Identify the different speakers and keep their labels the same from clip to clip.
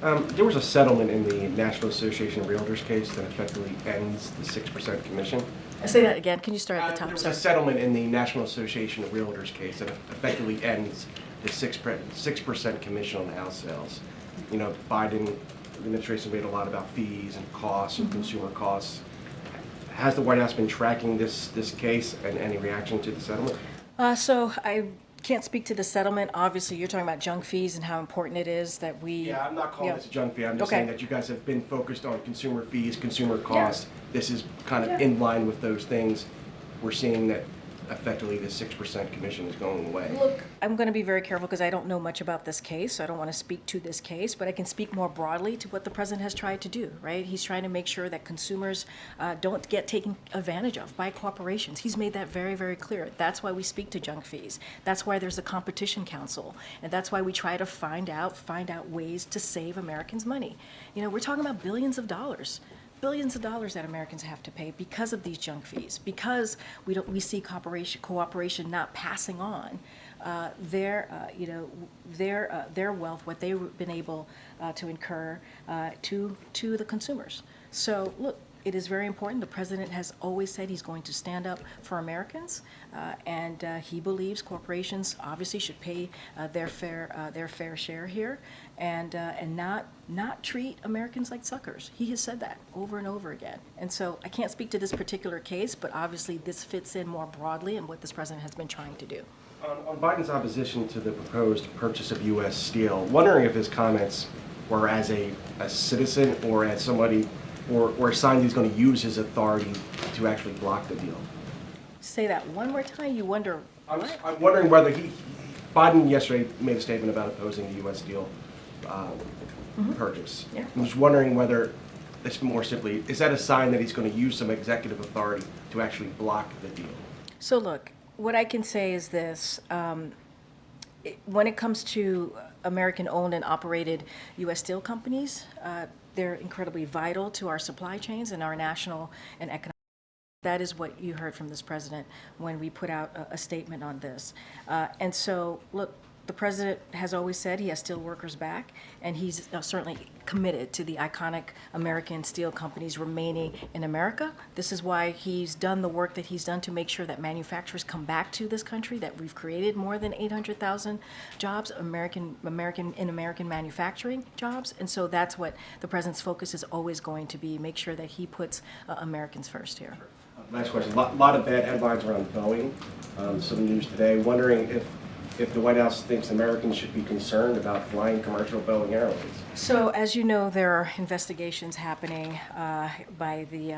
Speaker 1: There was a settlement in the National Association of Realtors case that effectively ends the 6% commission.
Speaker 2: Say that again. Can you start at the top?
Speaker 1: There was a settlement in the National Association of Realtors case that effectively ends the 6% commission on house sales. You know, Biden administration made a lot about fees and costs and consumer costs. Has the White House been tracking this case, and any reaction to the settlement?
Speaker 2: So I can't speak to the settlement. Obviously, you're talking about junk fees and how important it is that we.
Speaker 1: Yeah, I'm not calling this a junk fee. I'm just
Speaker 2: Okay.
Speaker 1: saying that you guys have been focused on consumer fees, consumer costs. This is kind of in line with those things. We're seeing that effectively the 6% commission is going away.
Speaker 2: Look, I'm going to be very careful because I don't know much about this case, so I don't want to speak to this case, but I can speak more broadly to what the president has tried to do, right? He's trying to make sure that consumers don't get taken advantage of by corporations. He's made that very, very clear. That's why we speak to junk fees. That's why there's a competition council, and that's why we try to find out ways to save Americans money. You know, we're talking about billions of dollars that Americans have to pay because of these junk fees, because we see cooperation not passing on their wealth, what they've been able to incur to the consumers. So look, it is very important. The president has always said he's going to stand up for Americans, and he believes corporations obviously should pay their fair share here, and not treat Americans like suckers. He has said that over and over again. And so I can't speak to this particular case, but obviously this fits in more broadly in what this president has been trying to do.
Speaker 1: On Biden's opposition to the proposed purchase of U.S. steel, wondering if his comments were as a citizen or as somebody, or a sign he's going to use his authority to actually block the deal.
Speaker 2: Say that one more time. You wonder what?
Speaker 1: I'm wondering whether Biden yesterday made a statement about opposing the U.S. steel purchase.
Speaker 2: Yeah.
Speaker 1: I'm just wondering whether, it's more simply, is that a sign that he's going to use some executive authority to actually block the deal?
Speaker 2: So look, what I can say is this. When it comes to American-owned and operated U.S. steel companies, they're incredibly vital to our supply chains and our national and economic. That is what you heard from this president when we put out a statement on this. And so, look, the president has always said he has steel workers back, and he's certainly committed to the iconic American steel companies remaining in America. This is why he's done the work that he's done to make sure that manufacturers come back to this country, that we've created more than 800,000 jobs, American manufacturing jobs. And so that's what the president's focus is always going to be, make sure that he puts Americans first here.
Speaker 1: Last question. A lot of bad headlines around Boeing. Some news today. Wondering if the White House thinks Americans should be concerned about flying commercial Boeing airlines.
Speaker 2: So, as you know, there are investigations happening by the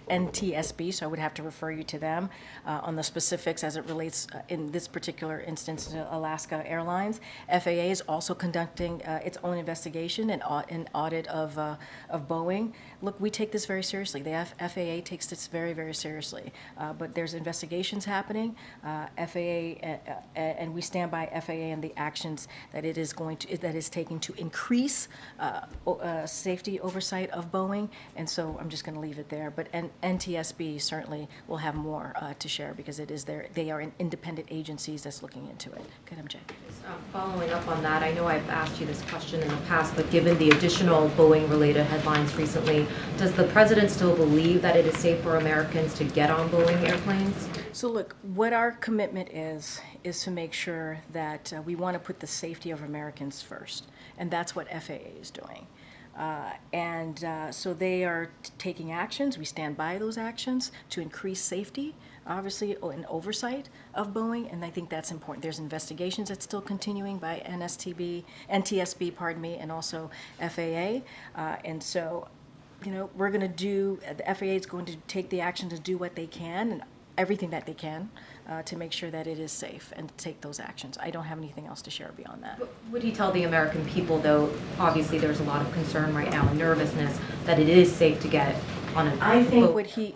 Speaker 2: NTSB, so I would have to refer you to them on the specifics as it relates, in this particular instance, to Alaska Airlines. FAA is also conducting its own investigation and an audit of Boeing. Look, we take this very seriously. The FAA takes this very, very seriously. But there's investigations happening. FAA, and we stand by FAA and the actions that it is taking to increase safety oversight of Boeing, and so I'm just going to leave it there. But NTSB certainly will have more to share because they are independent agencies that's looking into it. Good, MJ.
Speaker 3: Following up on that, I know I've asked you this question in the past, but given the additional Boeing-related headlines recently, does the president still believe that it is safe for Americans to get on Boeing airplanes?
Speaker 2: So look, what our commitment is to make sure that we want to put the safety of Americans first, and that's what FAA is doing. So they are taking actions. We stand by those actions to increase safety, obviously, and oversight of Boeing, and I think that's important. There's investigations that's still continuing by NTSB, and also FAA, and so, you know, we're going to do. The FAA is going to take the action to do what they can and everything that they can to make sure that it is safe and take those actions. I don't have anything else to share beyond that.
Speaker 3: Would he tell the American people, though, obviously there's a lot of concern right now and nervousness, that it is safe to get on a boat?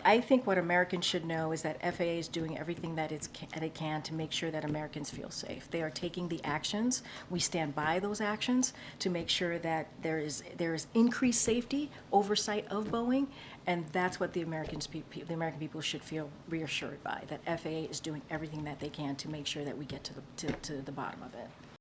Speaker 2: I think what Americans should know is that FAA is doing everything that it can to make sure that Americans feel safe. They are taking the actions. We stand by those actions to make sure that there is increased safety, oversight of Boeing, and that's what the American people should feel reassured by, that FAA is doing everything that they can to make sure that we get to the bottom of it.